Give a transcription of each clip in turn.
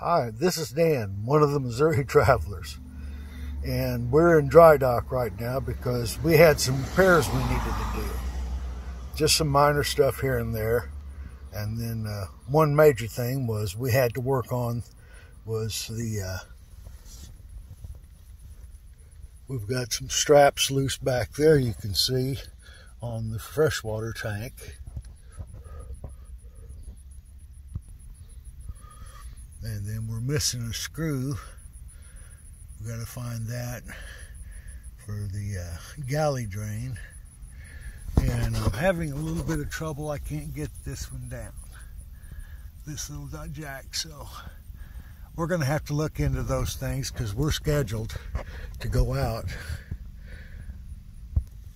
Hi, this is Dan, one of the Missouri Travelers, and we're in dry dock right now because we had some repairs we needed to do. Just some minor stuff here and there, and then one major thing was we had to work on was we've got some straps loose back there, you can see, on the freshwater tank. And then we're missing a screw. We've got to find that for the galley drain. And I'm having a little bit of trouble. I can't get this one down, this little jack. So we're going to have to look into those things because we're scheduled to go out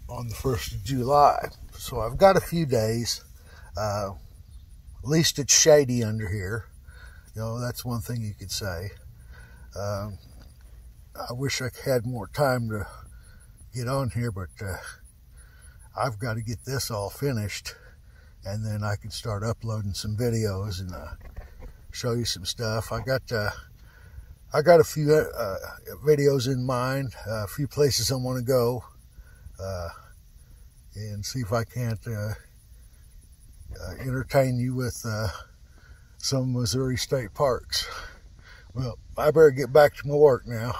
on the 1st of July. So I've got a few days. At least it's shady under here. You know, that's one thing you could say. I wish I had more time to get on here, but I've got to get this all finished, and then I can start uploading some videos and show you some stuff. I got a few videos in mind, a few places I want to go, and see if I can't entertain you with some Missouri state parks. Well, I better get back to my work now.